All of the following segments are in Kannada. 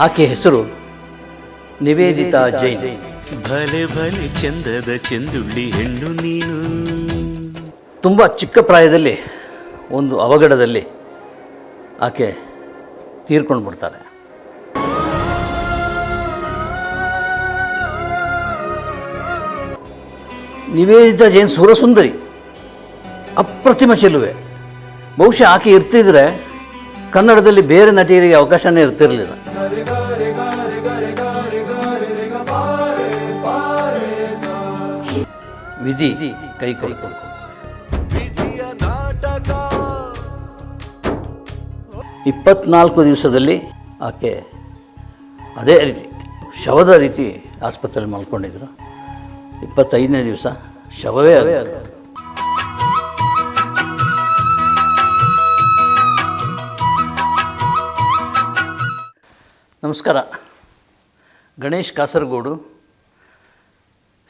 ಆಕೆ ಹೆಸರು ನಿವೇದಿತಾ ಜೈನ್. ಭಲೆ ಭಲೆ ಚಂದದ ಚೆಂದುಳ್ಳಿ ಹೆಣ್ಣು ನೀನು. ತುಂಬ ಚಿಕ್ಕ ಪ್ರಾಯದಲ್ಲಿ ಒಂದು ಅವಘಡದಲ್ಲಿ ಆಕೆ ತೀರ್ಕೊಂಡು ಬಿಡ್ತಾರೆ. ನಿವೇದಿತಾ ಜೈನ್ ಸುರಸುಂದರಿ, ಅಪ್ರತಿಮ ಚೆಲುವೆ. ಬಹುಶಃ ಆಕೆ ಇರ್ತಿದ್ರೆ ಕನ್ನಡದಲ್ಲಿ ಬೇರೆ ನಟಿಯರಿಗೆ ಅವಕಾಶನೇ ಇರ್ತಿರಲಿಲ್ಲ. ವಿಧಿ ಕೈ ಕೊಡ್ತು. 24 ದಿವಸದಲ್ಲಿ ಆಕೆ ಅದೇ ರೀತಿ ಶವದ ರೀತಿ ಆಸ್ಪತ್ರೆಯಲ್ಲಿ ಮಲ್ಕೊಂಡಿದ್ರು. 25ನೇ ದಿವಸ ಶವವೇ ಆಗ. ನಮಸ್ಕಾರ. Ganesh Kasaragod,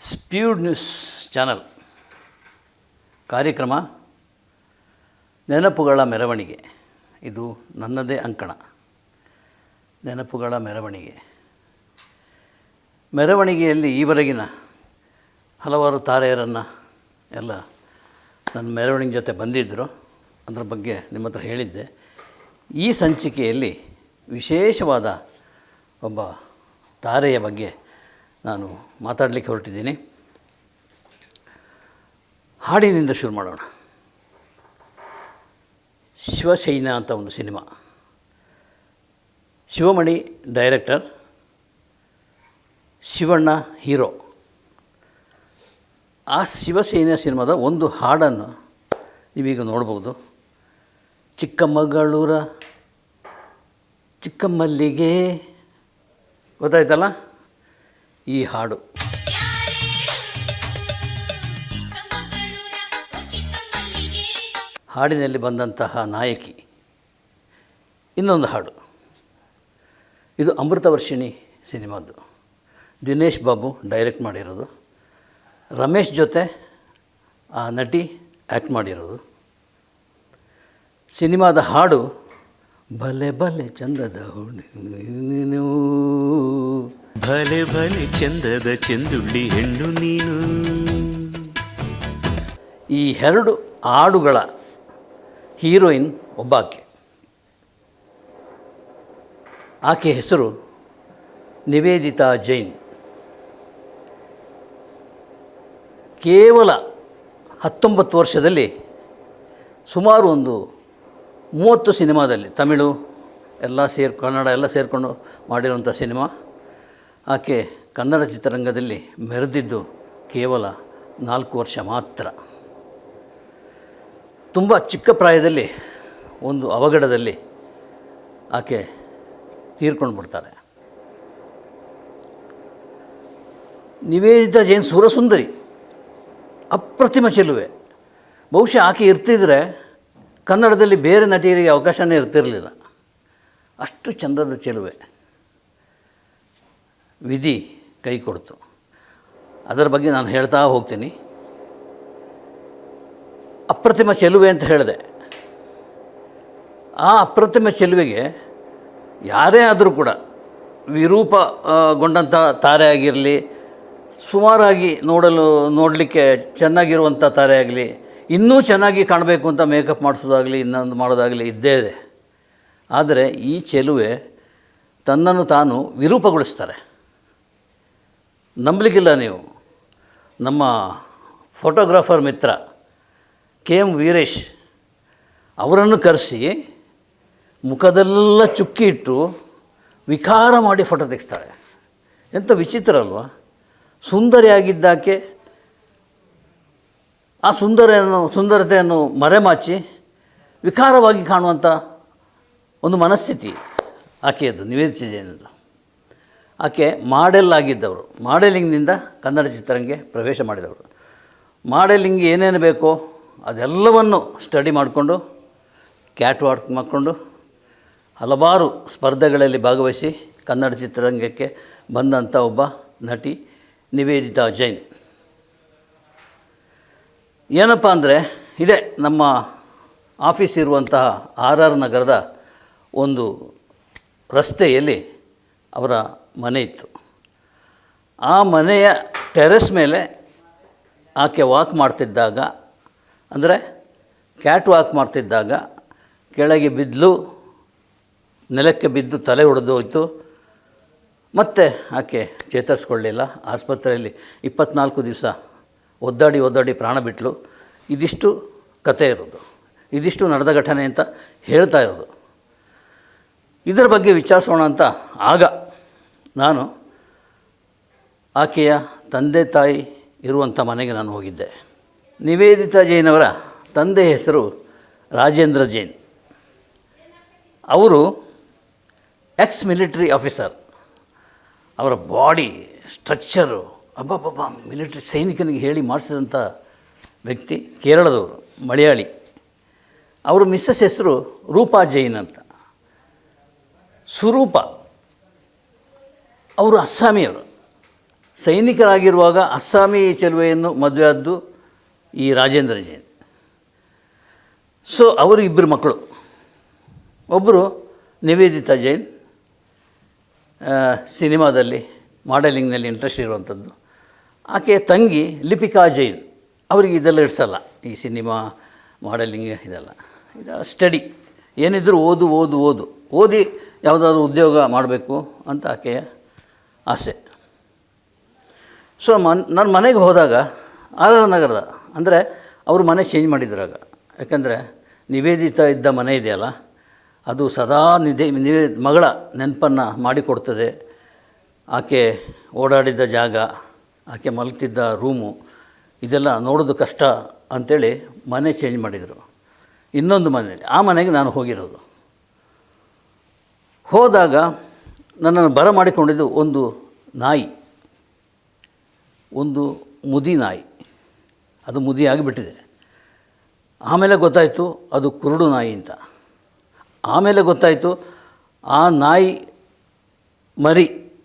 speed news channel ಕಾರ್ಯಕ್ರಮ ನೆನಪುಗಳ ಮೆರವಣಿಗೆ. ಇದು ನನ್ನದೇ ಅಂಕಣ. ನೆನಪುಗಳ ಮೆರವಣಿಗೆಯಲ್ಲಿ ಈವರೆಗಿನ ಹಲವಾರು ತಾರೆಯರನ್ನು ಎಲ್ಲ ನನ್ನ ಮೆರವಣಿಗೆ ಜೊತೆ ಬಂದಿದ್ದರು. ಅದರ ಬಗ್ಗೆ ನಿಮ್ಮ ಹತ್ರ ಹೇಳಿದ್ದೆ. ಈ ಸಂಚಿಕೆಯಲ್ಲಿ ವಿಶೇಷವಾದ ಒಬ್ಬ ತಾರೆಯ ಬಗ್ಗೆ ನಾನು ಮಾತಾಡಲಿಕ್ಕೆ ಹೊರಟಿದ್ದೀನಿ. ಹಾಡಿನಿಂದ ಶುರು ಮಾಡೋಣ. ಶಿವಸೈನ್ಯ ಅಂತ ಒಂದು cinema. Sivamani director, Shivanna hero. ಆ ಶಿವಸೈನ್ಯ ಸಿನಿಮಾದ ಒಂದು ಹಾಡನ್ನು ನೀವೀಗ ನೋಡ್ಬೋದು. ಚಿಕ್ಕಮಗಳೂರ ಚಿಕ್ಕಮಲ್ಲಿಗೆ, ಗೊತ್ತಾಯ್ತಲ್ಲ ಈ ಹಾಡು. ಹಾಡಿನಲ್ಲಿ ಬಂದಂತಹ ನಾಯಕಿ. ಇನ್ನೊಂದು ಹಾಡು, ಇದು ಅಮೃತವರ್ಷಿಣಿ ಸಿನಿಮಾದ್ದು. ದಿನೇಶ್ ಬಾಬು ಡೈರೆಕ್ಟ್ ಮಾಡಿರೋದು. ರಮೇಶ್ ಜೊತೆ ಆ ನಟಿ ಆ್ಯಕ್ಟ್ ಮಾಡಿರೋದು. ಸಿನಿಮಾದ ಹಾಡು ಭಲೆ ಭಲೆ ಚಂದದ ನೀನು, ಭಲೆ ಭಲೆ ಚಂದದ ಚೆಂದುಳ್ಳಿ ಹೆಣ್ಣು ನೀನು. ಈ ಎರಡು ಹಾಡುಗಳ ಹೀರೋಯಿನ್ ಒಬ್ಬಾಕೆ. ಆಕೆ ಹೆಸರು ನಿವೇದಿತಾ ಜೈನ್. ಕೇವಲ 19 ವರ್ಷದಲ್ಲಿ ಸುಮಾರು ಒಂದು 30 ಸಿನಿಮಾದಲ್ಲಿ, ತಮಿಳು ಎಲ್ಲ ಕನ್ನಡ ಎಲ್ಲ ಸೇರಿಕೊಂಡು ಮಾಡಿರುವಂಥ ಸಿನಿಮಾ. ಆಕೆ ಕನ್ನಡ ಚಿತ್ರರಂಗದಲ್ಲಿ ಮೆರೆದಿದ್ದು ಕೇವಲ 4 ವರ್ಷ ಮಾತ್ರ. ತುಂಬ ಚಿಕ್ಕ ಪ್ರಾಯದಲ್ಲಿ ಒಂದು ಅವಘಡದಲ್ಲಿ ಆಕೆ ತೀರ್ಕೊಂಡು ಬಿಡ್ತಾರೆ. ನಿವೇದಿತಾ ಜೈನ್ ಸುರಸುಂದರಿ, ಅಪ್ರತಿಮ ಚೆಲುವೆ. ಬಹುಶಃ ಆಕೆ ಇರ್ತಿದ್ರೆ ಕನ್ನಡದಲ್ಲಿ ಬೇರೆ ನಟಿಯರಿಗೆ ಅವಕಾಶನೇ ಇರ್ತಿರಲಿಲ್ಲ. ಅಷ್ಟು ಚಂದದ ಚೆಲುವೆ. ವಿಧಿ ಕೈ ಕೊಡ್ತು. ಅದರ ಬಗ್ಗೆ ನಾನು ಹೇಳ್ತಾ ಹೋಗ್ತೀನಿ. ಅಪ್ರತಿಮ ಚೆಲುವೆ ಅಂತ ಹೇಳಿದೆ. ಆ ಅಪ್ರತಿಮ ಚೆಲುವೆಗೆ ಯಾರೇ ಆದರೂ ಕೂಡ ವಿರೂಪಗೊಂಡಂಥ ತಾರೆ ಆಗಿರಲಿ, ಸುಮಾರಾಗಿ ನೋಡಲಿಕ್ಕೆ ಚೆನ್ನಾಗಿರುವಂಥ ತಾರೆ ಆಗಲಿ, ಇನ್ನೂ ಚೆನ್ನಾಗಿ ಕಾಣಬೇಕು ಅಂತ ಮೇಕಪ್ ಮಾಡಿಸೋದಾಗಲಿ, ಇನ್ನೊಂದು ಮಾಡೋದಾಗಲಿ ಇದ್ದೇ ಇದೆ. ಆದರೆ ಈ ಚೆಲುವೆ ತನ್ನನ್ನು ತಾನು ವಿರೂಪಗೊಳಿಸ್ತಾರೆ. ನಂಬಲಿಕ್ಕಿಲ್ಲ ನೀವು. ನಮ್ಮ ಫೋಟೋಗ್ರಾಫರ್ ಮಿತ್ರ KM ವೀರೇಶ್ ಅವರನ್ನು ಕರೆಸಿ ಮುಖದೆಲ್ಲ ಚುಕ್ಕಿ ಇಟ್ಟು ವಿಕಾರ ಮಾಡಿ ಫೋಟೋ ತೆಗೆಸ್ತಾಳೆ. ಎಂಥ ವಿಚಿತ್ರ ಅಲ್ವಾ? ಸುಂದರಿಯಾಗಿದ್ದಾಕೆ ಆ ಸುಂದರತೆಯನ್ನು ಮರೆಮಾಚಿ ವಿಕಾರವಾಗಿ ಕಾಣುವಂಥ ಒಂದು ಮನಸ್ಥಿತಿ ಆಕೆಯದ್ದು, ನಿವೇದಿತಾ ಜೈನದ್ದು. ಆಕೆ ಮಾಡೆಲ್ ಆಗಿದ್ದವರು. ಮಾಡೆಲಿಂಗ್ನಿಂದ ಕನ್ನಡ ಚಿತ್ರರಂಗಕ್ಕೆ ಪ್ರವೇಶ ಮಾಡಿದವರು. ಮಾಡೆಲಿಂಗ್ ಏನೇನು ಬೇಕೋ ಅದೆಲ್ಲವನ್ನು ಸ್ಟಡಿ ಮಾಡಿಕೊಂಡು, ಕ್ಯಾಟ್ ವಾಕ್ ಮಾಡಿಕೊಂಡು ಹಲವಾರು ಸ್ಪರ್ಧೆಗಳಲ್ಲಿ ಭಾಗವಹಿಸಿ ಕನ್ನಡ ಚಿತ್ರರಂಗಕ್ಕೆ ಬಂದಂಥ ಒಬ್ಬ ನಟಿ ನಿವೇದಿತಾ ಜೈನ್. ಏನಪ್ಪ ಅಂದರೆ, ಇದೇ ನಮ್ಮ ಆಫೀಸ್ ಇರುವಂತಹ RR ನಗರದ ಒಂದು ರಸ್ತೆಯಲ್ಲಿ ಅವರ ಮನೆ ಇತ್ತು. ಆ ಮನೆಯ ಟೆರೆಸ್ ಮೇಲೆ ಆಕೆ ವಾಕ್ ಮಾಡ್ತಿದ್ದಾಗ, ಅಂದರೆ ಕ್ಯಾಟ್ ವಾಕ್ ಮಾಡ್ತಿದ್ದಾಗ ಕೆಳಗೆ ಬಿದ್ದಲು, ನೆಲಕ್ಕೆ ಬಿದ್ದು ತಲೆ ಹೊಡೆದು ಹೋಯಿತು. ಮತ್ತೆ ಆಕೆ ಚೇತರಿಸ್ಕೊಳ್ಳಿಲ್ಲ. ಆಸ್ಪತ್ರೆಯಲ್ಲಿ 24 ದಿವಸ ಒದ್ದಾಡಿ ಪ್ರಾಣ ಬಿಟ್ಟಳು. ಇದಿಷ್ಟು ಕತೆ ಇರೋದು, ಇದಿಷ್ಟು ನಡೆದ ಘಟನೆ ಅಂತ ಹೇಳ್ತಾ ಇರೋದು. ಇದರ ಬಗ್ಗೆ ವಿಚಾರಿಸೋಣ ಅಂತ ಆಗ ನಾನು ಆಕೆಯ ತಂದೆ ತಾಯಿ ಇರುವಂಥ ಮನೆಗೆ ನಾನು ಹೋಗಿದ್ದೆ. ನಿವೇದಿತಾ ಜೈನ್ ಅವರ ತಂದೆ ಹೆಸರು ರಾಜೇಂದ್ರ ಜೈನ್. ಅವರು ಎಕ್ಸ್ ಮಿಲಿಟರಿ ಆಫೀಸರ್. ಅವರ ಬಾಡಿ ಸ್ಟ್ರಕ್ಚರು ಅಬ್ಬಬ್ಬಬ್ಬ, ಮಿಲಿಟ್ರಿ ಸೈನಿಕನಿಗೆ ಹೇಳಿ ಮಾಡಿಸಿದಂಥ ವ್ಯಕ್ತಿ. ಕೇರಳದವರು, ಮಲಯಾಳಿ. ಅವರು ಮಿಸ್ಸಸ್ ಹೆಸರು ರೂಪಾ ಜೈನ್ ಅಂತ. ಸುರೂಪ ಅವರು ಅಸ್ಸಾಮಿಯವರು. ಸೈನಿಕರಾಗಿರುವಾಗ ಅಸ್ಸಾಮಿ ಚಲುವೆಯನ್ನು ಮದುವೆ ಆದ್ದು ಈ ರಾಜೇಂದ್ರ ಜೈನ್. ಸೊ ಅವರು ಇಬ್ಬರು ಮಕ್ಕಳು. ಒಬ್ಬರು ನಿವೇದಿತಾ ಜೈನ್, ಸಿನಿಮಾದಲ್ಲಿ ಮಾಡೆಲಿಂಗ್ನಲ್ಲಿ ಇಂಟ್ರೆಸ್ಟ್ ಇರುವಂಥದ್ದು. ಆಕೆಯ ತಂಗಿ ಲಿಪಿಕಾ ಜೈನ್. ಅವರಿಗೆ ಇದೆಲ್ಲ ಇಡಿಸಲ್ಲ, ಈ ಸಿನಿಮಾ ಮಾಡೆಲಿಂಗ್ ಇದೆಲ್ಲ. ಇದು ಸ್ಟಡಿ, ಏನಿದ್ರೂ ಓದಿ ಯಾವುದಾದ್ರೂ ಉದ್ಯೋಗ ಮಾಡಬೇಕು ಅಂತ ಆಕೆಯ ಆಸೆ. ಸೊ ನನ್ನ ಮನೆಗೆ ಹೋದಾಗ ಆರ್ ಆರ್ ನಗರದ, ಅಂದರೆ ಅವರು ಮನೆ ಚೇಂಜ್ ಮಾಡಿದ್ರಾಗ. ಯಾಕಂದರೆ ನಿವೇದಿತಾ ಇದ್ದ ಮನೆ ಇದೆಯಲ್ಲ, ಅದು ಸದಾ ಮಗಳ ನೆನಪನ್ನು ಮಾಡಿಕೊಡ್ತದೆ. ಆಕೆ ಓಡಾಡಿದ್ದ ಜಾಗ, ಆಕೆ ಮಲಗ್ತಿದ್ದ ರೂಮು, ಇದೆಲ್ಲ ನೋಡೋದು ಕಷ್ಟ ಅಂಥೇಳಿ ಮನೆ ಚೇಂಜ್ ಮಾಡಿದರು ಇನ್ನೊಂದು ಮನೆಯಲ್ಲಿ. ಆ ಮನೆಗೆ ನಾನು ಹೋಗಿರೋದು. ಹೋದಾಗ ನನ್ನನ್ನು ಬರಮಾಡಿಕೊಂಡಿದ್ದು ಒಂದು ನಾಯಿ, ಒಂದು ಮುದಿ ನಾಯಿ. ಅದು ಮುದಿ ಆಗಿಬಿಟ್ಟಿದೆ. ಆಮೇಲೆ ಗೊತ್ತಾಯಿತು ಅದು ಕುರುಡು ನಾಯಿ ಅಂತ. ಆಮೇಲೆ ಗೊತ್ತಾಯಿತು ಆ ನಾಯಿ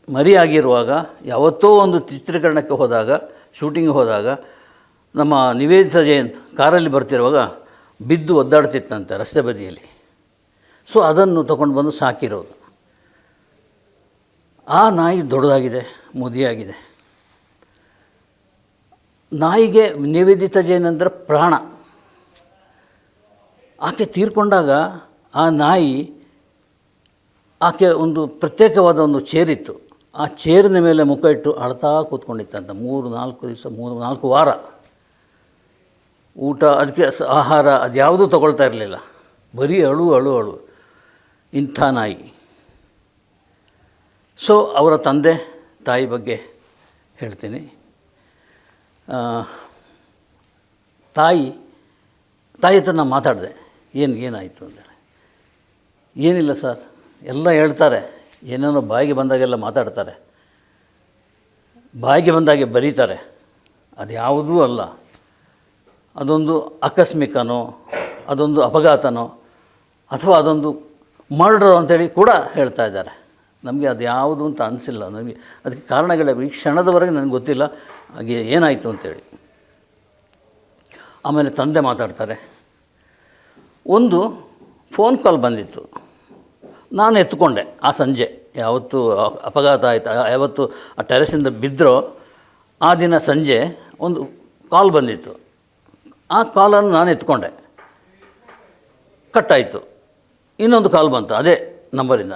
ಮರಿ ಆಗಿರುವಾಗ ಯಾವತ್ತೋ ಒಂದು ಚಿತ್ರೀಕರಣಕ್ಕೆ ಹೋದಾಗ, ಶೂಟಿಂಗ್ ಹೋದಾಗ, ನಮ್ಮ ನಿವೇದಿತಾ ಜೈನ್ ಕಾರಲ್ಲಿ ಬರ್ತಿರುವಾಗ ಬಿದ್ದು ಒದ್ದಾಡ್ತಿತ್ತಂತೆ ರಸ್ತೆ ಬದಿಯಲ್ಲಿ. ಸೊ ಅದನ್ನು ತಗೊಂಡು ಬಂದು ಸಾಕಿರೋದು. ಆ ನಾಯಿ ದೊಡ್ಡದಾಗಿದೆ, ಮುದಿಯಾಗಿದೆ. ನಾಯಿಗೆ ನಿವೇದಿತಾ ಜೈನ್ ಅಂದರೆ ಪ್ರಾಣ. ಆಕೆ ತೀರ್ಕೊಂಡಾಗ ಆ ನಾಯಿ, ಆಕೆ ಒಂದು ಪ್ರತ್ಯೇಕವಾದ ಒಂದು ಚೇರಿತ್ತು. ಆ ಚೇರಿನ ಮೇಲೆ ಮುಖ ಇಟ್ಟು ಅಳ್ತಾ ಕೂತ್ಕೊಂಡಿತ್ತಂತ 3-4 ದಿವಸ, 3-4 ವಾರ. ಊಟ, ಅದಕ್ಕೆ ಆಹಾರ ಅದು ಯಾವುದೂ ತಗೊಳ್ತಾ ಇರಲಿಲ್ಲ. ಬರೀ ಅಳು. ಇಂಥ ನಾಯಿ. ಸೊ ಅವರ ತಂದೆ ತಾಯಿ ಬಗ್ಗೆ ಹೇಳ್ತೀನಿ. ತಾಯಿ ಹತ್ರ ನಾನು ಮಾತಾಡಿದೆ, ಏನಾಯಿತು ಅಂತೇಳಿ. ಏನಿಲ್ಲ ಸರ್, ಎಲ್ಲ ಹೇಳ್ತಾರೆ, ಏನೇನೋ ಬಾಯಿಗೆ ಬಂದಾಗೆಲ್ಲ ಮಾತಾಡ್ತಾರೆ, ಬಾಯಿಗೆ ಬಂದಾಗೆ ಬರೀತಾರೆ. ಅದು ಯಾವುದೂ ಅಲ್ಲ, ಅದೊಂದು ಆಕಸ್ಮಿಕನೋ, ಅದೊಂದು ಅಪಘಾತನೋ, ಅಥವಾ ಅದೊಂದು ಮರ್ಡರ್ ಅಂತೇಳಿ ಕೂಡ ಹೇಳ್ತಾ ಇದ್ದಾರೆ. ನಮಗೆ ಅದು ಯಾವುದು ಅಂತ ಅನಿಸಿಲ್ಲ. ನನಗೆ ಅದಕ್ಕೆ ಕಾರಣಗಳೇ ಈ ಕ್ಷಣದವರೆಗೆ ನನಗೆ ಗೊತ್ತಿಲ್ಲ ಹಾಗೆ ಏನಾಯಿತು ಅಂತೇಳಿ. ಆಮೇಲೆ ತಂದೆ ಮಾತಾಡ್ತಾರೆ. ಒಂದು ಫೋನ್ ಕಾಲ್ ಬಂದಿತ್ತು, ನಾನು ಎತ್ಕೊಂಡೆ. ಆ ಸಂಜೆ ಯಾವತ್ತು ಅಪಘಾತ ಆಯಿತು, ಯಾವತ್ತು ಆ ಟೆರೆಸಿಂದ ಬಿದ್ದರೋ ಆ ದಿನ ಸಂಜೆ ಒಂದು ಕಾಲ್ ಬಂದಿತ್ತು. ಆ ಕಾಲನ್ನು ನಾನು ಎತ್ಕೊಂಡೆ. ಕಟ್ಟಾಯಿತು. ಇನ್ನೊಂದು ಕಾಲ್ ಬಂತು ಅದೇ ನಂಬರಿಂದ,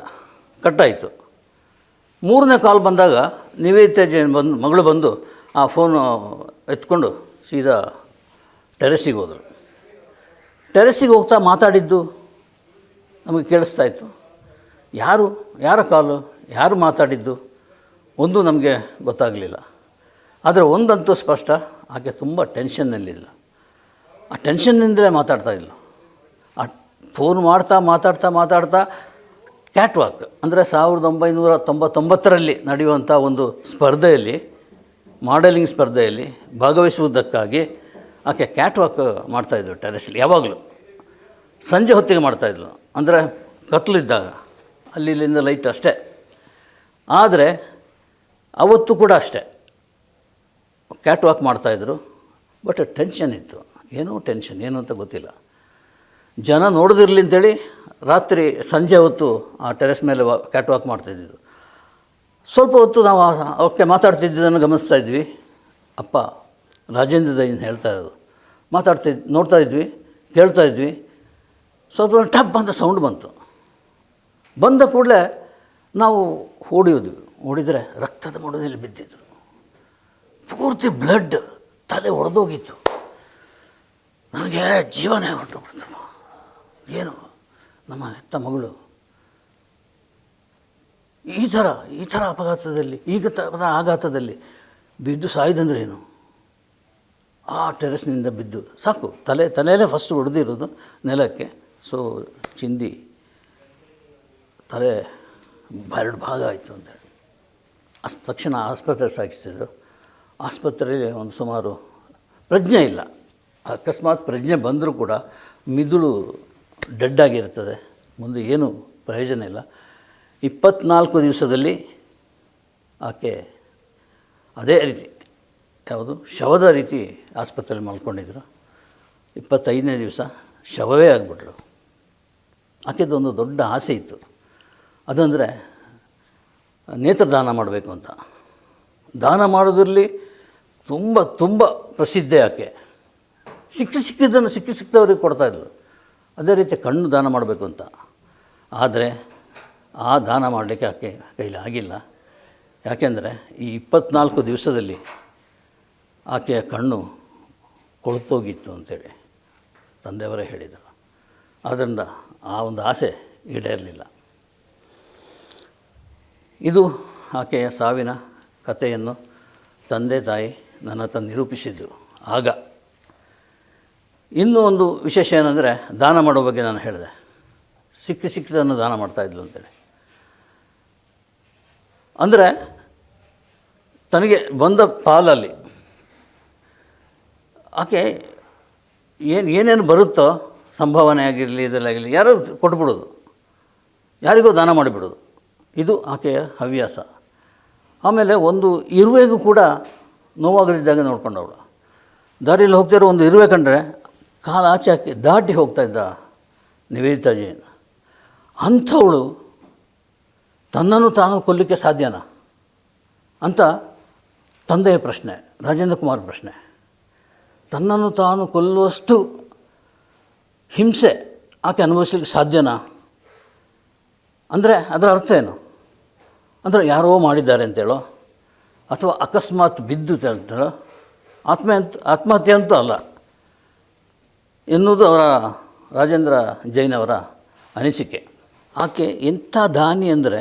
ಕಟ್ಟಾಯಿತು. 3ನೇ ಕಾಲ್ ಬಂದಾಗ ನಿವೇದಿತಾ ಜೈನ್ ಮಗಳು ಬಂದು ಆ ಫೋನು ಎತ್ಕೊಂಡು ಸೀದಾ ಟೆರೆಸಿಗೆ ಹೋದರು. ಟೆರೆಸಿಗೆ ಹೋಗ್ತಾ ಮಾತಾಡಿದ್ದು ನಮಗೆ ಕೇಳಿಸ್ತಾಯಿತ್ತು. ಯಾರ ಕಾಲು, ಯಾರು ಮಾತಾಡಿದ್ದು ಒಂದು ನಮಗೆ ಗೊತ್ತಾಗಲಿಲ್ಲ. ಆದರೆ ಒಂದಂತೂ ಸ್ಪಷ್ಟ, ಆಕೆ ತುಂಬ ಟೆನ್ಷನ್ನಲ್ಲಿಲ್ಲ. ಆ ಟೆನ್ಷನ್ನಿಂದಲೇ ಮಾತಾಡ್ತಾಯಿದ್ಲು. ಆ ಫೋನ್ ಮಾತಾಡ್ತಾ ಕ್ಯಾಟ್ ವಾಕ್, ಅಂದರೆ 1999ರಲ್ಲಿ ನಡೆಯುವಂಥ ಒಂದು ಸ್ಪರ್ಧೆಯಲ್ಲಿ, ಮಾಡೆಲಿಂಗ್ ಸ್ಪರ್ಧೆಯಲ್ಲಿ ಭಾಗವಹಿಸುವುದಕ್ಕಾಗಿ ಆಕೆ ಕ್ಯಾಟ್ ವಾಕ್ ಮಾಡ್ತಾಯಿದ್ಲು ಟೆರೆಸಲ್ಲಿ. ಯಾವಾಗಲೂ ಸಂಜೆ ಹೊತ್ತಿಗೆ ಮಾಡ್ತಾಯಿದ್ಲು, ಅಂದರೆ ಕತ್ತಲಿದ್ದಾಗ, ಇಲ್ಲಿಂದ ಲೈಟ್ ಅಷ್ಟೇ. ಆದರೆ ಅವತ್ತು ಕೂಡ ಅಷ್ಟೇ ಕ್ಯಾಟ್ ವಾಕ್ ಮಾಡ್ತಾಯಿದ್ರು. ಬಟ್ ಟೆನ್ಷನ್ ಇತ್ತು, ಏನು ಅಂತ ಗೊತ್ತಿಲ್ಲ. ಜನ ನೋಡೋದಿರಲಿ ಅಂತೇಳಿ ರಾತ್ರಿ ಸಂಜೆ ಹೊತ್ತು ಆ ಟೆರೆಸ್ ಮೇಲೆ ಕ್ಯಾಟ್ ವಾಕ್ ಮಾಡ್ತಾಯಿದ್ದು. ಸ್ವಲ್ಪ ಹೊತ್ತು ನಾವು ಅವಕ್ಕೆ ಮಾತಾಡ್ತಿದ್ದದನ್ನು ಗಮನಿಸ್ತಾ ಇದ್ವಿ. ಅಪ್ಪ ರಾಜೇಂದ್ರ ದೈನ್ ಹೇಳ್ತಾ ಇರೋದು ನೋಡ್ತಾ ಇದ್ವಿ, ಕೇಳ್ತಾ ಇದ್ವಿ. ಸ್ವಲ್ಪ ಟಪ್ ಅಂತ ಸೌಂಡ್ ಬಂದ ಕೂಡಲೇ ನಾವು ಓಡಿದರೆ ರಕ್ತದ ಮೊಡದಲ್ಲಿ ಬಿದ್ದಿದ್ರು. ಪೂರ್ತಿ ಬ್ಲಡ್, ತಲೆ ಒಡೆದೋಗಿತ್ತು. ನನಗೆ ಜೀವನೇ ಹೊರಟುಬಿಡ್ತು. ಏನು ನಮ್ಮ ಹೆತ್ತ ಮಗಳು ಈ ಥರ ಅಪಘಾತದಲ್ಲಿ, ಆಘಾತದಲ್ಲಿ ಬಿದ್ದು ಸಾಯ್ದಂದ್ರೆ ಏನು? ಆ ಟೆರೆಸ್ನಿಂದ ಬಿದ್ದು ಸಾಕು, ತಲೆಯಲ್ಲೇ ಫಸ್ಟ್ ಹೊಡೆದಿರೋದು ನೆಲಕ್ಕೆ. ಸೊ ಚಿಂದಿ ತಲೆ 2 ಭಾಗ ಆಯಿತು ಅಂತೇಳಿ ತಕ್ಷಣ ಆಸ್ಪತ್ರೆ ಸಾಗಿಸಿದ್ರು. ಆಸ್ಪತ್ರೆಯಲ್ಲಿ ಒಂದು ಸುಮಾರು ಪ್ರಜ್ಞೆ ಇಲ್ಲ. ಅಕಸ್ಮಾತ್ ಪ್ರಜ್ಞೆ ಬಂದರೂ ಕೂಡ ಮಿದುಳು ಡೆಡ್ ಆಗಿರ್ತದೆ, ಮುಂದೆ ಏನೂ ಪ್ರಯೋಜನ ಇಲ್ಲ. 24 ದಿವಸದಲ್ಲಿ ಆಕೆ ಅದೇ ರೀತಿ ಶವದ ರೀತಿ ಆಸ್ಪತ್ರೆಯಲ್ಲಿ ಮಲ್ಕೊಂಡಿದ್ರು. 25ನೇ ದಿವಸ ಶವವೇ ಆಗಿಬಿಟ್ರು. ಆಕೆದೊಂದು ದೊಡ್ಡ ಆಸೆ ಇತ್ತು, ಅದಂದರೆ ನೇತ್ರದಾನ ಮಾಡಬೇಕು ಅಂತ. ದಾನ ಮಾಡೋದ್ರಲ್ಲಿ ತುಂಬ ಪ್ರಸಿದ್ಧೆ ಆಕೆ. ಸಿಕ್ಕಿದವ್ರಿಗೆ ಕೊಡ್ತಾಯಿದ್ಲು. ಅದೇ ರೀತಿ ಕಣ್ಣು ದಾನ ಮಾಡಬೇಕು ಅಂತ. ಆದರೆ ಆ ದಾನ ಮಾಡಲಿಕ್ಕೆ ಆಕೆ ಕೈಲಿ ಆಗಿಲ್ಲ. ಯಾಕೆಂದರೆ ಈ 24 ದಿವಸದಲ್ಲಿ ಆಕೆಯ ಕಣ್ಣು ಕೊಳ್ತೋಗಿತ್ತು ಅಂತೇಳಿ ತಂದೆಯವರೇ ಹೇಳಿದರು. ಆದ್ದರಿಂದ ಆ ಒಂದು ಆಸೆ ಈಡೇರಲಿಲ್ಲ. ಇದು ಆಕೆಯ ಸಾವಿನ ಕಥೆಯನ್ನು ತಂದೆ ತಾಯಿ ನನ್ನ ಹತ್ರ ನಿರೂಪಿಸಿದ್ದು. ಆಗ ಇನ್ನೂ ಒಂದು ವಿಶೇಷ ಏನಂದರೆ, ದಾನ ಮಾಡೋ ಬಗ್ಗೆ ನಾನು ಹೇಳಿದೆ. ಸಿಕ್ಕಿದ್ದನ್ನು ದಾನ ಮಾಡ್ತಾಯಿದ್ಲು ಅಂತೇಳಿ. ಅಂದರೆ ತನಗೆ ಬಂದ ಪಾಲಲ್ಲಿ ಆಕೆ ಏನೇನು ಬರುತ್ತೋ, ಸಂಭಾವನೆ ಆಗಿರಲಿ ಇದರಲ್ಲಾಗಿರಲಿ, ಯಾರೋ ಕೊಟ್ಬಿಡೋದು, ಯಾರಿಗೋ ದಾನ ಮಾಡಿಬಿಡೋದು. ಇದು ಆಕೆಯ ಹವ್ಯಾಸ. ಆಮೇಲೆ ಒಂದು ಇರುವೆಗೂ ಕೂಡ ನೋವಾಗದಿದ್ದಾಗ ನೋಡ್ಕೊಂಡವಳು. ದಾರಿಯಲ್ಲಿ ಹೋಗ್ತಿರೋ ಒಂದು ಇರುವೆ ಕಂಡ್ರೆ ಕಾಲು ಆಚೆ ಹಾಕಿ ದಾಟಿ ಹೋಗ್ತಾಯಿದ್ದ ನಿವೇದಿತಾ ಜೈನ್. ಅಂಥವಳು ತನ್ನನ್ನು ತಾನು ಕೊಲ್ಲಲಿಕ್ಕೆ ಸಾಧ್ಯನಾ ಅಂತ ತಂದೆಯ ಪ್ರಶ್ನೆ, ರಾಜೇಂದ್ರ ಕುಮಾರ್ ಪ್ರಶ್ನೆ. ತನ್ನನ್ನು ತಾನು ಕೊಲ್ಲುವಷ್ಟು ಹಿಂಸೆ ಆಕೆ ಅನುಭವಿಸಲಿಕ್ಕೆ ಸಾಧ್ಯನಾ ಅಂದರೆ ಅದರ ಅರ್ಥ ಏನು? ಅಂದರೆ ಯಾರೋ ಮಾಡಿದ್ದಾರೆ ಅಂತೇಳೋ, ಅಥವಾ ಅಕಸ್ಮಾತ್ ಬಿದ್ದು ಅಂತೇಳೋ, ಆತ್ಮಹತ್ಯೆ ಅಂತೂ ಅಲ್ಲ ಎನ್ನುವುದು ರಾಜೇಂದ್ರ ಜೈನ್ ಅವರ ಅನಿಸಿಕೆ. ಆಕೆ ಎಂಥ ದಾನಿ ಅಂದರೆ,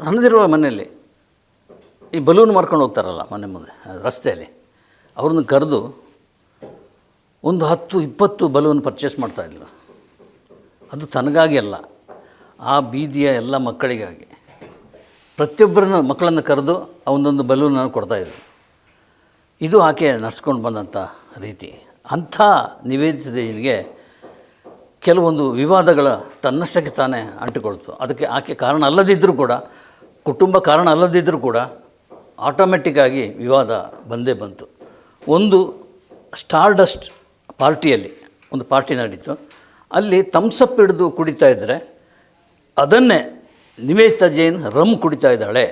ಸಣ್ಣದಿರುವ ಮನೆಯಲ್ಲಿ ಈ ಬಲೂನ್ ಮಾರ್ಕೊಂಡು ಹೋಗ್ತಾರಲ್ಲ ಮನೆ ಮುಂದೆ ರಸ್ತೆಯಲ್ಲಿ, ಅವ್ರನ್ನ ಕರೆದು ಒಂದು 10-20 ಬಲೂನ್ ಪರ್ಚೇಸ್ ಮಾಡ್ತಾಯಿದ್ಲು. ಅದು ತನಗಾಗಿ ಅಲ್ಲ, ಆ ಬೀದಿಯ ಎಲ್ಲ ಮಕ್ಕಳಿಗಾಗಿ. ಪ್ರತಿಯೊಬ್ಬರನ್ನು ಮಕ್ಕಳನ್ನು ಕರೆದು ಒಂದೊಂದು ಬಲೂನನ್ನು ಕೊಡ್ತಾಯಿದ್ರು. ಇದು ಆಕೆ ನಡ್ಸ್ಕೊಂಡು ಬಂದಂಥ ರೀತಿ. ಅಂಥ ನಿವೇದಿತಾ ಜೈನ್ಗೆ ಕೆಲವೊಂದು ವಿವಾದಗಳ ತನ್ನಷ್ಟಕ್ಕೆ ತಾನೇ ಅಂಟಿಕೊಳ್ತು. ಅದಕ್ಕೆ ಆಕೆ ಕಾರಣ ಅಲ್ಲದಿದ್ದರೂ ಕೂಡ, ಕುಟುಂಬ ಕಾರಣ ಅಲ್ಲದಿದ್ದರೂ ಕೂಡ ಆಟೋಮೆಟಿಕ್ಕಾಗಿ ವಿವಾದ ಬಂದೇ ಬಂತು. ಒಂದು ಸ್ಟಾರ್ಡಸ್ಟ್ ಪಾರ್ಟಿಯಲ್ಲಿ ಒಂದು ಪಾರ್ಟಿ ನಡೀತು. ಅಲ್ಲಿ ಥಮ್ಸಪ್ ಹಿಡಿದು ಕುಡಿತಾ ಇದ್ದರೆ ಅದನ್ನೇ ನಿವೇದಿತಾ ಜೈನ್ ರಮ್ ಕುಡಿತಾ ಇದ್ದಾಳೆ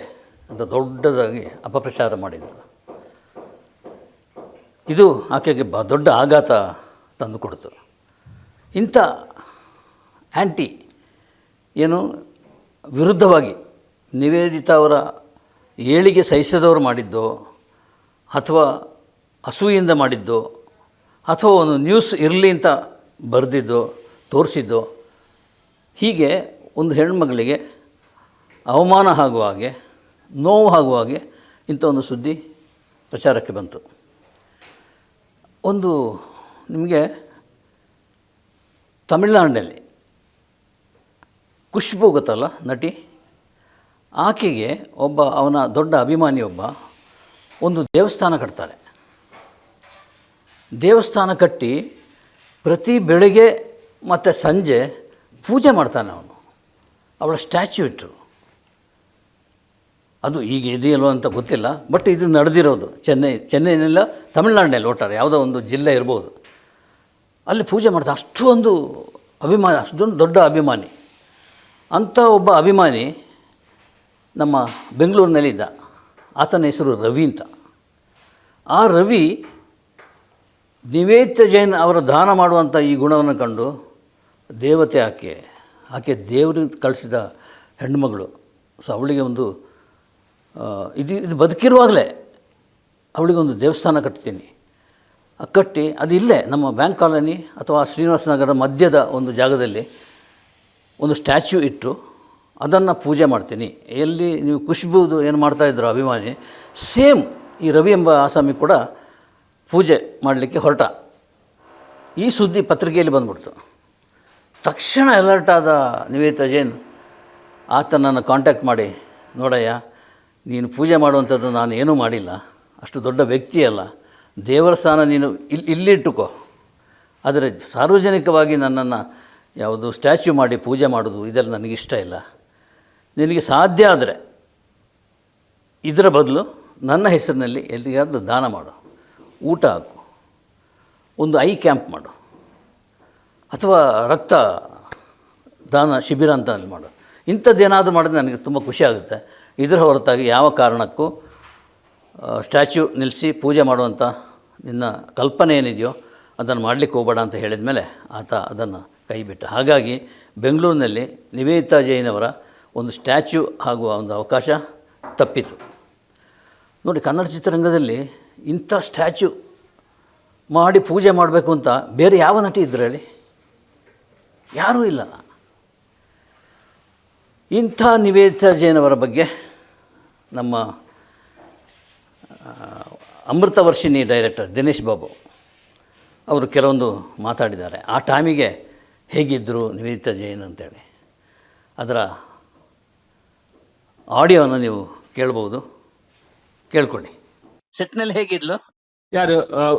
ಅಂತ ದೊಡ್ಡದಾಗಿ ಅಪಪ್ರಚಾರ ಮಾಡಿದರು. ಇದು ಆಕೆಗೆ ದೊಡ್ಡ ಆಘಾತ ತಂದುಕೊಡ್ತು. ಇಂಥ ಆ್ಯಂಟಿ ವಿರುದ್ಧವಾಗಿ ನಿವೇದಿತಾ ಅವರ ಏಳಿಗೆ ಸಹಿಸದವರು ಮಾಡಿದ್ದೋ, ಅಥವಾ ಅಸೂಯಿಂದ ಮಾಡಿದ್ದೋ, ಅಥವಾ ಒಂದು ನ್ಯೂಸ್ ಇರಲಿ ಅಂತ ಬರೆದಿದ್ದೋ ತೋರಿಸಿದ್ದೋ, ಹೀಗೆ ಒಂದು ಹೆಣ್ಮಗಳಿಗೆ ಅವಮಾನ ಆಗುವ ಹಾಗೆ, ನೋವು ಆಗುವ ಹಾಗೆ ಇಂಥ ಒಂದು ಸುದ್ದಿ ಪ್ರಚಾರಕ್ಕೆ ಬಂತು. ಒಂದು ನಿಮಗೆ ತಮಿಳುನಾಡಿನಲ್ಲಿ ಖುಷ್ಬು ಗೊತ್ತಲ್ಲ, ನಟಿ, ಆಕೆಗೆ ಅವನ ದೊಡ್ಡ ಅಭಿಮಾನಿ ಒಂದು ದೇವಸ್ಥಾನ ಕಟ್ತಾರೆ. ದೇವಸ್ಥಾನ ಕಟ್ಟಿ ಪ್ರತಿ ಬೆಳಗ್ಗೆ ಮತ್ತು ಸಂಜೆ ಪೂಜೆ ಮಾಡ್ತಾನೆ ಅವನು. ಅವಳ ಸ್ಟ್ಯಾಚ್ಯೂ ಇಟ್ಟರು. ಅದು ಈಗ ಇದೆಯಲ್ವ ಅಂತ ಗೊತ್ತಿಲ್ಲ, ಬಟ್ ಇದು ನಡೆದಿರೋದು ಚೆನ್ನೈನೆಲ್ಲ ತಮಿಳ್ನಾಡಿನಲ್ಲಿ ಒಟ್ಟಾರೆ ಯಾವುದೋ ಒಂದು ಜಿಲ್ಲೆ ಇರ್ಬೋದು. ಅಲ್ಲಿ ಪೂಜೆ ಮಾಡ್ತಾರೆ. ಅಷ್ಟೊಂದು ಅಭಿಮಾನಿ, ಅಷ್ಟೊಂದು ದೊಡ್ಡ ಅಭಿಮಾನಿ. ಅಂಥ ಒಬ್ಬ ಅಭಿಮಾನಿ ನಮ್ಮ ಬೆಂಗಳೂರಿನಲ್ಲಿದ್ದ. ಆತನ ಹೆಸರು ರವಿ ಅಂತ. ಆ ರವಿ ನಿವೇದಿತಾ ಜೈನ್ ಅವರ ದಾನ ಮಾಡುವಂಥ ಈ ಗುಣವನ್ನು ಕಂಡು ದೇವತೆ ಆಕೆ ದೇವರಿಗೆ ಕಳಿಸಿದ ಹೆಣ್ಣುಮಗಳು. ಸೊ ಅವಳಿಗೆ ಒಂದು ಇದು ಬದುಕಿರುವಾಗಲೇ ಅವಳಿಗೊಂದು ದೇವಸ್ಥಾನ ಕಟ್ತೀನಿ. ಕಟ್ಟಿ ಅದು ಇಲ್ಲೇ ನಮ್ಮ ಬ್ಯಾಂಕ್ ಕಾಲೋನಿ ಅಥವಾ ಶ್ರೀನಿವಾಸ ನಗರದ ಮಧ್ಯದ ಒಂದು ಜಾಗದಲ್ಲಿ ಒಂದು ಸ್ಟ್ಯಾಚ್ಯೂ ಇಟ್ಟು ಅದನ್ನು ಪೂಜೆ ಮಾಡ್ತೀನಿ. ಎಲ್ಲಿ ನೀವು ಖುಷ್ಬೂದು ಏನು ಮಾಡ್ತಾಯಿದ್ರು ಅಭಿಮಾನಿ, ಸೇಮ್ ಈ ರವಿ ಎಂಬ ಆಸಾಮಿ ಕೂಡ ಪೂಜೆ ಮಾಡಲಿಕ್ಕೆ ಹೊರಟ. ಈ ಸುದ್ದಿ ಪತ್ರಿಕೆಯಲ್ಲಿ ಬಂದ್ಬಿಡ್ತು. ತಕ್ಷಣ ಅಲರ್ಟ್ ಆದ ನಿವೇದಿತಾ ಜೈನ್ ಆತನನ್ನು ಕಾಂಟ್ಯಾಕ್ಟ್ ಮಾಡಿ, ನೋಡಯ್ಯ, ನೀನು ಪೂಜೆ ಮಾಡುವಂಥದ್ದು ನಾನು ಏನೂ ಮಾಡಿಲ್ಲ, ಅಷ್ಟು ದೊಡ್ಡ ವ್ಯಕ್ತಿಯಲ್ಲ, ದೇವರ ಸ್ಥಾನ ನೀನು ಇಲ್ಲಿಟ್ಟುಕೋ, ಆದರೆ ಸಾರ್ವಜನಿಕವಾಗಿ ನನ್ನನ್ನು ಯಾವುದು ಸ್ಟ್ಯಾಚ್ಯೂ ಮಾಡಿ ಪೂಜೆ ಮಾಡೋದು ಇದೆಲ್ಲ ನನಗಿಷ್ಟ ಇಲ್ಲ. ನಿನಗೆ ಸಾಧ್ಯ ಆದರೆ ಇದರ ಬದಲು ನನ್ನ ಹೆಸರಿನಲ್ಲಿ ಎಲ್ಲಿಗಾದರೂ ದಾನ ಮಾಡು, ಊಟ ಹಾಕು, ಒಂದು ಐ ಕ್ಯಾಂಪ್ ಮಾಡು, ಅಥವಾ ರಕ್ತ ದಾನ ಶಿಬಿರ ಅಂತ ಅಲ್ಲಿ ಮಾಡು. ಇಂಥದ್ದೇನಾದರೂ ಮಾಡಿದ್ರೆ ನನಗೆ ತುಂಬ ಖುಷಿ ಆಗುತ್ತೆ. ಇದರ ಹೊರತಾಗಿ ಯಾವ ಕಾರಣಕ್ಕೂ ಸ್ಟ್ಯಾಚ್ಯೂ ನಿಲ್ಲಿಸಿ ಪೂಜೆ ಮಾಡುವಂಥ ನಿನ್ನ ಕಲ್ಪನೆ ಏನಿದೆಯೋ ಅದನ್ನು ಮಾಡಲಿಕ್ಕೆ ಹೋಗಬೇಡ ಅಂತ ಹೇಳಿದ ಮೇಲೆ ಆತ ಅದನ್ನು ಕೈಬಿಟ್ಟ. ಹಾಗಾಗಿ ಬೆಂಗಳೂರಿನಲ್ಲಿ ನಿವೇದಿತಾ ಜೈನ್ ಅವರ ಒಂದು ಸ್ಟ್ಯಾಚ್ಯೂ ಆಗುವ ಒಂದು ಅವಕಾಶ ತಪ್ಪಿತು. ನೋಡಿ, ಕನ್ನಡ ಚಿತ್ರರಂಗದಲ್ಲಿ ಇಂಥ ಸ್ಟ್ಯಾಚ್ಯೂ ಮಾಡಿ ಪೂಜೆ ಮಾಡಬೇಕು ಅಂತ ಬೇರೆ ಯಾವ ನಟಿ ಇದ್ರು ಹೇಳಿ? ಯಾರೂ ಇಲ್ಲ. ಇಂಥ ನಿವೇದಿತಾ ಜೈನ್ ಅವರ ಬಗ್ಗೆ ನಮ್ಮ ಅಮೃತವರ್ಷಿಣಿ ಡೈರೆಕ್ಟರ್ ದಿನೇಶ್ ಬಾಬು ಅವರು ಕೆಲವೊಂದು ಮಾತಾಡಿದ್ದಾರೆ. ಆ ಟೈಮಿಗೆ ಹೇಗಿದ್ದರು ನಿವೇದಿತಾ ಜೈನ್ ಅಂತೇಳಿ. ಅದರ ಆಡಿಯೋವನ್ನು ನೀವು ಕೇಳ್ಬೋದು, ಕೇಳ್ಕೊಳ್ಳಿ. ಸೆಟ್ನಲ್ಲಿ ಹೇಗಿದ್ಲು? ಯಾರು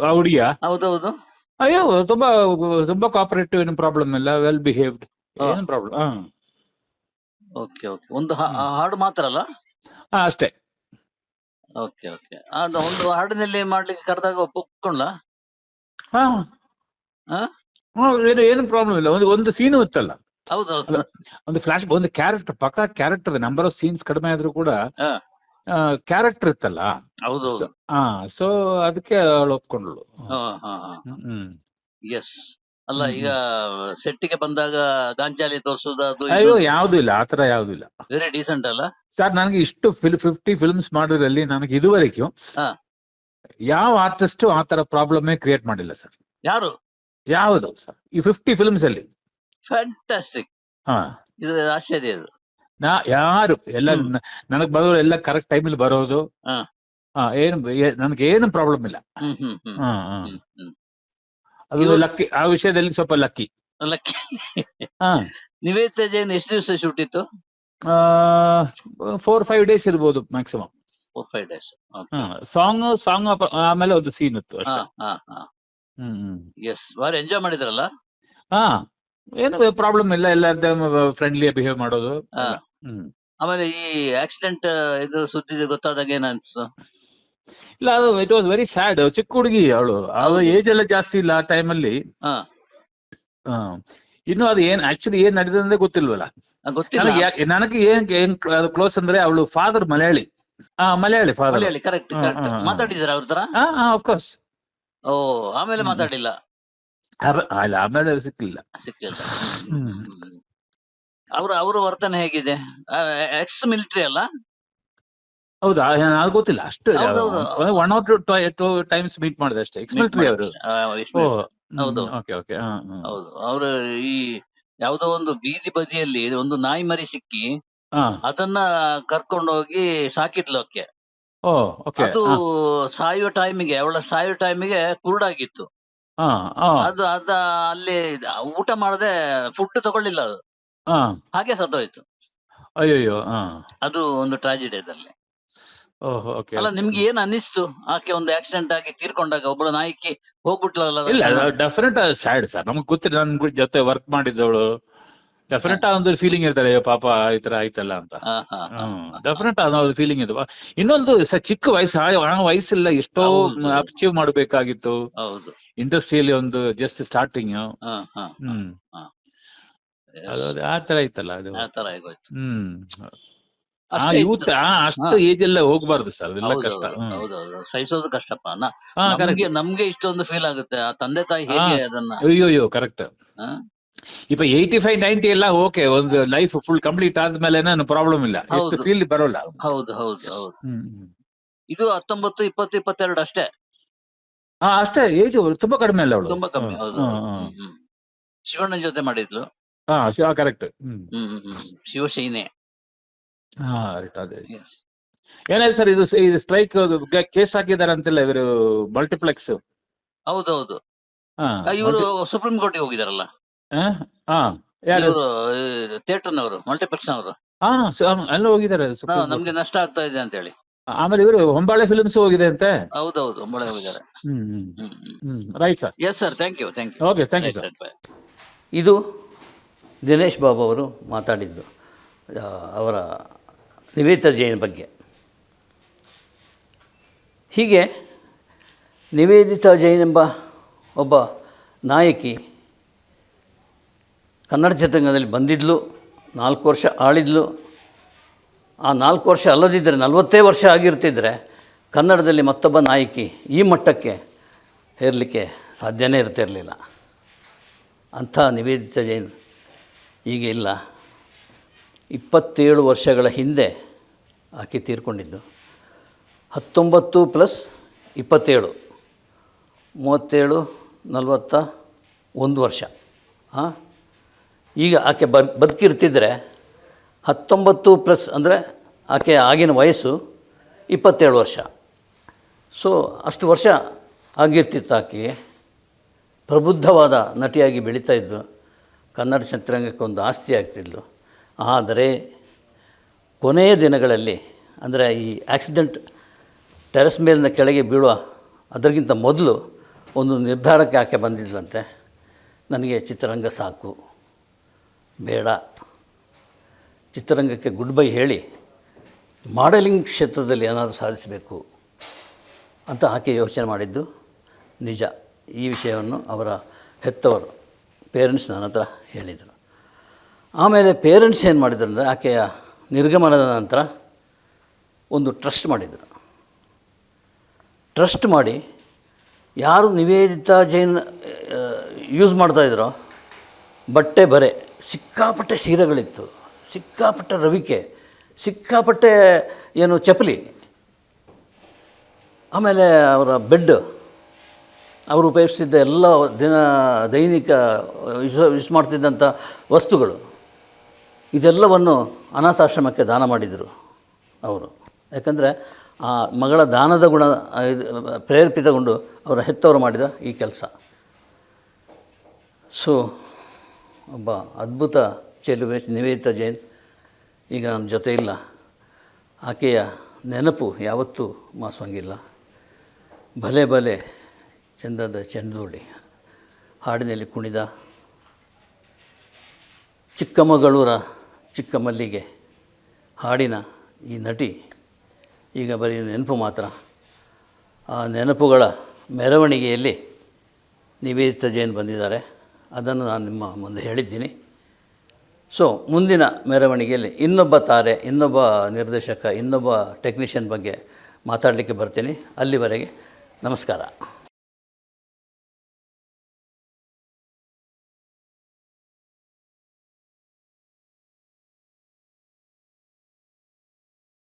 ಆ ಹುಡುಗಿಯ? ಹೌದೌದು. ಅಯ್ಯೋ, ತುಂಬಾ ತುಂಬಾ ಕೋಆಪರೇಟಿವ್, ಏನು ಪ್ರಾಬ್ಲಮ್ ಇಲ್ಲ, ವೆಲ್ ಬಿಹೇವ್ಡ್, ಏನು ಪ್ರಾಬ್ಲಮ್. Okay okay. ಒಂದು ಹಾಡು ಮಾತ್ರ ಅಲ್ಲ? ಅಷ್ಟೇ. Okay okay. ಅದು ಒಂದು ಹಾಡಿನಲ್ಲಿ ಮಾಡ್ಲಿಕ್ಕೆ ಕರೆದಾಗ ಒಪ್ಕೊಂಡ್ಲ? ಹಾ, ಏನು ಪ್ರಾಬ್ಲಮ್ ಇಲ್ಲ. ಒಂದು ಸೀನು ಇತ್ತಲ್ಲ, ಹೌದೌದು, ಒಂದು ಫ್ಲಾಶ್, ಒಂದು ಕ್ಯಾರೆಕ್ಟರ್, ಪಕ್ಕಾ ಕ್ಯಾರೆಕ್ಟರ್. ನಂಬರ್ ಆಫ್ ಸೀನ್ಸ್ ಕಡಿಮೆ ಆದ್ರೂ ಕೂಡ ಕ್ಯಾರೆಕ್ಟರ್ ಇತ್ತಲ್ಲ. ಹೌದು. ಸೊ ಅದಕ್ಕೆ ಅವಳು ಒಪ್ಕೊಂಡ್ಳು. ಎಸ್. ಅಲ್ಲ, ಈಗ ಸೆಟ್ಟಿಗೆ ಬಂದಾಗ ಗಾಂಚಾಲಿ ತೋರಿಸೋದು ಅದು ಅಯ್ಯೋ, ಯಾವ್ದು ಇಲ್ಲ, ಆತರ ಯಾವ್ದು ಇಲ್ಲ. ವೆರಿ ಡೀಸೆಂಟ್ ಅಲ್ಲ ಸರ್? ನನಗೆ ಇಷ್ಟು 50 ಫಿಲ್ಮ್ಸ್ ಮಾಡೋದ್ರಲ್ಲಿ ನನಗೆ ಇದುವರೆಗೂ ಯಾವ ಆರ್ಟಿಸ್ಟ್ ಆತರ ಪ್ರಾಬ್ಲಮ್ ಕ್ರಿಯೇಟ್ ಮಾಡಿಲ್ಲ ಸರ್. ಯಾರು? ಯಾವುದು ಸರ್? ಈ 50 ಫಿಲ್ಮ್ಸ್ ಅಲ್ಲಿ ಫ್ಯಾಂಟಾಸ್ಟಿಕ್. ಇದು ಆಶ್ಚರ್ಯ. ಇದು ಯಾರು ಎಲ್ಲ ನನಗ್ ಬರೋರು ಎಲ್ಲ ಕರೆಕ್ಟ್ ಟೈಮಲ್ಲಿ ಬರೋದು. ಏನು ನನಗೆ ಏನು ಪ್ರಾಬ್ಲಮ್ ಇಲ್ಲ. ಅದು ಲಕ್ಕಿ, ಆ ವಿಷಯದಲ್ಲಿ ಸ್ವಲ್ಪ ಲಕ್ಕಿ. ನಿವೇದಿತಾ ಜೈನ್ ಎಷ್ಟು ದಿವಸ ಶೂಟ್ ಇತ್ತು? 4-5 ಡೇಸ್ ಇರ್ಬೋದು ಮ್ಯಾಕ್ಸಿಮಮ್. 4-5 ಡೇಸ್. ಸಾಂಗ್ ಆಮೇಲೆ ಒಂದು ಸೀನ್ ಇತ್ತು ಅಷ್ಟೇ. ಎಸ್, ಬಾರಿ ಎಂಜಾಯ್ ಮಾಡಿದ್ರಲ್ಲ? ಏನು ಪ್ರಾಬ್ಲಮ್ ಇಲ್ಲ, ಎಲ್ಲರ ಫ್ರೆಂಡ್ಲಿ ಬಿಹೇವ್ ಮಾಡೋದು. ಆಮೇಲೆ ಈ ಆಕ್ಸಿಡೆಂಟ್ ಇದು ಸುದ್ದಿ ಗೊತ್ತಾದಾಗ ಏನ್ ಅನ್ಸು? ಇಲ್ಲ, ಅದು ಇಟ್ ವಾಸ್ ವೆರಿ ಸ್ಯಾಡ್. ಚಿಕ್ಕ ಹುಡುಗಿ ಅವಳು, ಅವಳ ಏಜ್ ಎಲ್ಲ ಜಾಸ್ತಿ ಇಲ್ಲ ಆ ಟೈಮಲ್ಲಿ. ಇನ್ನು ಅದು ಆಕ್ಚುಲಿ ಏನ್ ನಡೆದಿದೆ ಅಂದ್ರೆ ಗೊತ್ತಿಲ್ವಲ್ಲ. ನನಗೆ ಏನ್ ಕ್ಲೋಸ್ ಅಂದ್ರೆ ಅವಳು father Malayali. Malayali father. Correct. ಮಾತಾಡಿದ್ರ ಅವ್ರ ತರ? ಆಫ್ಕೋರ್ಸ್. ಓ, ಆಮೇಲೆ ಮಾತಾಡಿಲ್ಲ? ಆಮೇಲೆ ಸಿಕ್ಕಿಲ್ಲ. ಅವ್ರ ವರ್ತನೆ ಹೇಗಿದೆ? ಎಕ್ಸ್ ಮಿಲಿಟರಿ ಅಲ್ಲ? ಹೌದಾ, ಅದು ಗೊತ್ತಿಲ್ಲ ಅಷ್ಟು. 1 or 2 ಟೈಮ್ಸ್ ಮೀಟ್ ಮಾಡಿದೆ ಅಷ್ಟೇ. ಎಕ್ಸ್ ಮಿಲಿಟರಿ ಅವರು. ಹೌದು. ಅವರು ಈ ಯಾವುದೋ ಒಂದು ಬೀದಿ ಬದಿಯಲ್ಲಿ ಒಂದು ನಾಯಿ ಮರಿ ಸಿಕ್ಕಿ ಅದನ್ನ ಕರ್ಕೊಂಡೋಗಿ ಸಾಕಿದ್ಲು. ಅದು ಅವಳ ಸಾಯೋ ಟೈಮಿಗೆ ಕುರುಡಾಗಿತ್ತು. ಅದು ಅಲ್ಲಿ ಊಟ ಮಾಡದೆ ಫುಡ್ ತಗೊಳ್ಳಿಲ್ಲ, ಅದು ಹಾಗೆ ಸತ್ತೋಯ್ತು. ಅಯ್ಯೋ, ಅದು ಒಂದು ಟ್ರಾಜಿಡಿ ಅದಲ್ಲಿ. ಅಲ್ಲ, ನಿಮ್ಗೆ ಏನ್ ಅನ್ನಿಸ್ತು ಆಕೆ ಒಂದು ಆಕ್ಸಿಡೆಂಟ್ ಆಗಿ ತೀರ್ಕೊಂಡಾಗ? ಒಬ್ಬಳು ನಾಯಕಿ ಹೋಗ್ಬಿಟ್ಲಲ್ಲ. ಇಲ್ಲ, ಡೆಫಿನೆಟ್ ಸ್ಯಾಡ್ ಸರ್. ನಮಗ್ ಗೊತ್ತಿಲ್ಲ, ನನ್ ಜೊತೆ ವರ್ಕ್ ಮಾಡಿದ್ದವಳು. ಡೆಫಿನೆಟ್ ಒಂದು ಫೀಲಿಂಗ್ ಇರ್ತಾರೆ, ಪಾಪ ಈ ತರ ಆಯ್ತಲ್ಲ ಅಂತ. ಡೆಫಿನೆಟ್ ಅದೊಂದು ಫೀಲಿಂಗ್ ಇದೆ. ಇನ್ನೊಂದು ಚಿಕ್ಕ ವಯಸ್ಸು, ಆ ವಯಸ್ಸೆಲ್ಲ ಎಷ್ಟೋ ಅಚೀವ್ ಮಾಡ್ಬೇಕಾಗಿತ್ತು. ಇಂಡಸ್ಟ್ರಿಯಲ್ಲಿ ಒಂದು ಜಸ್ಟ್ ಸ್ಟಾರ್ಟಿಂಗ್. ಆ ತರ ಇತ್ತಲ್ಲ ಅದು. ಅಷ್ಟೇ ಯೂತ್ ಇತ್ತು. ಅಷ್ಟು ಏಜ್ ಎಲ್ಲ ಹೋಗ್ಬಾರ್ದು ಸರ್, ಅದೆಲ್ಲ ಕಷ್ಟ. ಹೌದೌದು, ಸಹಿಸೋದು ಕಷ್ಟಪ್ಪ. correct. ನಮ್ಗೆ ಇಷ್ಟೊಂದು ಫೀಲ್ ಆಗುತ್ತೆ, ಆ ತಂದೆ ತಾಯಿ ಹೇಗೆ ಅದನ್ನ. ಅಯ್ಯೋ ಕರೆಕ್ಟ್. ಆ? ಇಪ್ಪ 85-90 ಎಲ್ಲ ಓಕೆ, ಒಂದು ಲೈಫ್ ಫುಲ್ ಕಂಪ್ಲೀಟ್ ಆದ್ಮೇಲೆ ಪ್ರಾಬ್ಲಮ್ ಇಲ್ಲ, ಎಷ್ಟು ಹೌದು. ಫೀಲ್ ಬರೋಲ್ಲ. ಹೌದು. ಇದು 19, 20, 22 ಅಷ್ಟೇ. ಅಷ್ಟೇ ಏಜ್, ತುಂಬಾ ಕಡಿಮೆ ಅಲ್ಲ ಅವಳು. ತುಂಬಾ ಕಮ್ಮಿ. ಹೌದು. ಶಿವಣ್ಣನ ಜೊತೆ ಮಾಡಿದ್ಲು. ಕರೆಕ್ಟ್. ಶಿವಶೈನೆ. ರೈಟ್. ಅದೇ ಏನಾಯ್ತು ಸರ್, ಇದು ಸ್ಟ್ರೈಕ್ ಕೇಸ್ ಹಾಕಿದಾರೆ ಅಂತಿಲ್ಲ ಇವರು ಮಲ್ಟಿಪ್ಲೆಕ್ಸ್. ಹೌದೌದು. ಇವರು ಸುಪ್ರೀಂ ಕೋರ್ಟ್ಗೆ ಹೋಗಿದಾರಲ್ಲ, ಯಾರು? ಇವರು ಥಿಯೇಟರ್ನವರು, ಮಲ್ಟಿಪ್ಲೆಕ್ಸ್ ನವರು. ಎಲ್ಲ ಹೋಗಿದ್ದಾರೆ. ನಮ್ಗೆ ನಷ್ಟ ಆಗ್ತಾ ಇದೆ ಅಂತ ಹೇಳಿ. ಆಮೇಲೆ ಇವರು ಹೊಂಬಾಳೆ ಫಿಲ್ಮ್ಸ್ ಹೋಗಿದೆ ಅಂತೆ. ಹೌದೌದು, ಮೊಳೆ ಹೋಗಿದ್ದಾರೆ. Right sir. Yes sir, thank you. Okay, thank you sir. ಇದು ದಿನೇಶ್ ಬಾಬು ಅವರು ಮಾತಾಡಿದ್ದು ಅವರ ನಿವೇದಿತಾ ಜೈನ್ ಬಗ್ಗೆ. ಹೀಗೆ ನಿವೇದಿತಾ ಜೈನ್ ಎಂಬ ಒಬ್ಬ ನಾಯಕಿ ಕನ್ನಡ ಚಿತ್ರರಂಗದಲ್ಲಿ ಬಂದಿದ್ಲು, 4 ವರ್ಷ ಆಳಿದ್ಲು. ಆ 4 ವರ್ಷ ಅಲ್ಲದಿದ್ದರೆ 40 ವರ್ಷ ಆಗಿರ್ತಿದ್ರೆ ಕನ್ನಡದಲ್ಲಿ ಮತ್ತೊಬ್ಬ ನಾಯಕಿ ಈ ಮಟ್ಟಕ್ಕೆ ಹೇರಲಿಕ್ಕೆ ಸಾಧ್ಯನೇ ಇರ್ತಿರಲಿಲ್ಲ. ಅಂಥ ನಿವೇದಿತಾ ಜೈನ್ ಈಗ ಇಲ್ಲ. 27 ವರ್ಷಗಳ ಹಿಂದೆ ಆಕೆ ತೀರ್ಕೊಂಡಿದ್ದು. 19 + 27 37, 41 ವರ್ಷ. ಈಗ ಆಕೆ ಬದುಕಿರ್ತಿದ್ರೆ 19+ ಅಂದರೆ ಆಕೆ ಆಗಿನ ವಯಸ್ಸು 27 ವರ್ಷ. ಸೊ ಅಷ್ಟು ವರ್ಷ ಆಗಿರ್ತಿತ್ತು ಆಕೆಗೆ. ಪ್ರಬುದ್ಧವಾದ ನಟಿಯಾಗಿ ಬೆಳೀತಾ ಇದ್ದು, ಕನ್ನಡ ಚಿತ್ರರಂಗಕ್ಕೆ ಒಂದು ಆಸ್ತಿ ಆಗ್ತಿದ್ಲು. ಆದರೆ ಕೊನೆಯ ದಿನಗಳಲ್ಲಿ, ಅಂದರೆ ಈ ಆಕ್ಸಿಡೆಂಟ್, ಟೆರೆಸ್ ಮೇಲಿನ ಕೆಳಗೆ ಬೀಳುವ ಅದಕ್ಕಿಂತ ಮೊದಲು ಒಂದು ನಿರ್ಧಾರಕ್ಕೆ ಆಕೆ ಬಂದಿದ್ಲಂತೆ, ನನಗೆ ಚಿತ್ರರಂಗ ಸಾಕು, ಬೇಡ, ಚಿತ್ರರಂಗಕ್ಕೆ ಗುಡ್ ಬೈ ಹೇಳಿ ಮಾಡೆಲಿಂಗ್ ಕ್ಷೇತ್ರದಲ್ಲಿ ಏನಾದರೂ ಸಾಧಿಸಬೇಕು ಅಂತ ಆಕೆ ಯೋಚನೆ ಮಾಡಿದ್ದು ನಿಜ. ಈ ವಿಷಯವನ್ನು ಅವರ ಹೆತ್ತವರು, ಪೇರೆಂಟ್ಸ್ ನನ್ನ ಹತ್ರ ಹೇಳಿದರು. ಆಮೇಲೆ ಪೇರೆಂಟ್ಸ್ ಏನು ಮಾಡಿದ್ರು ಅಂದರೆ, ಆಕೆಯ ನಿರ್ಗಮನದ ನಂತರ ಒಂದು ಟ್ರಸ್ಟ್ ಮಾಡಿದರು. ಟ್ರಸ್ಟ್ ಮಾಡಿ ಯಾರು ನಿವೇದಿತಾ ಜೈನ್ ಯೂಸ್ ಮಾಡ್ತಾಯಿದ್ರೋ ಬಟ್ಟೆ ಬರೆ, ಸಿಕ್ಕಾಪಟ್ಟೆ ಸೀರೆಗಳಿತ್ತು, ಸಿಕ್ಕಾಪಟ್ಟೆ ರವಿಕೆ, ಸಿಕ್ಕಾಪಟ್ಟೆ ಏನು ಚಪ್ಪಲಿ, ಆಮೇಲೆ ಅವರ ಬೆಡ್, ಅವರು ಉಪಯೋಗಿಸ್ತಿದ್ದ ಎಲ್ಲ ದೈನಿಕ ಯೂಸ್ ಮಾಡ್ತಿದ್ದಂಥ ವಸ್ತುಗಳು, ಇದೆಲ್ಲವನ್ನು ಅನಾಥಾಶ್ರಮಕ್ಕೆ ದಾನ ಮಾಡಿದರು ಅವರು. ಯಾಕಂದರೆ ಆ ಮಗಳ ದಾನದ ಗುಣ ಪ್ರೇರೇಪಿತಗೊಂಡು ಅವರ ಹೆತ್ತವರು ಮಾಡಿದ ಈ ಕೆಲಸ. ಸೊ ಒಬ್ಬ ಅದ್ಭುತ ಚೆಲುವೆ ನಿವೇದಿತಾ ಜೈನ್ ಈಗ ನಮ್ಮ ಜೊತೆ ಇಲ್ಲ. ಆಕೆಯ ನೆನಪು ಯಾವತ್ತೂ ಮಾಸುವಂಗಿಲ್ಲ. ಭಲೆ ಭಲೆ ಚಂದದ ಚೆಂದೋಡಿ ಹಾಡಿನಲ್ಲಿ ಕುಣಿದ ಚಿಕ್ಕಮಗಳೂರ ಚಿಕ್ಕ ಮಲ್ಲಿಗೆ ಹಾಡಿನ ಈ ನಟಿ ಈಗ ಬರೀ ನೆನಪು ಮಾತ್ರ. ಆ ನೆನಪುಗಳ ಮೆರವಣಿಗೆಯಲ್ಲಿ ನಿವೇದಿತಾ ಜೈನ್ ಬಂದಿದ್ದಾರೆ, ಅದನ್ನು ನಾನು ನಿಮ್ಮ ಮುಂದೆ ಹೇಳಿದ್ದೀನಿ. ಸೊ ಮುಂದಿನ ಮೆರವಣಿಗೆಯಲ್ಲಿ ಇನ್ನೊಬ್ಬ ತಾರೆ, ಇನ್ನೊಬ್ಬ ನಿರ್ದೇಶಕ, ಇನ್ನೊಬ್ಬ ಟೆಕ್ನಿಷಿಯನ್ ಬಗ್ಗೆ ಮಾತಾಡಲಿಕ್ಕೆ ಬರ್ತೀನಿ. ಅಲ್ಲಿವರೆಗೆ ನಮಸ್ಕಾರ.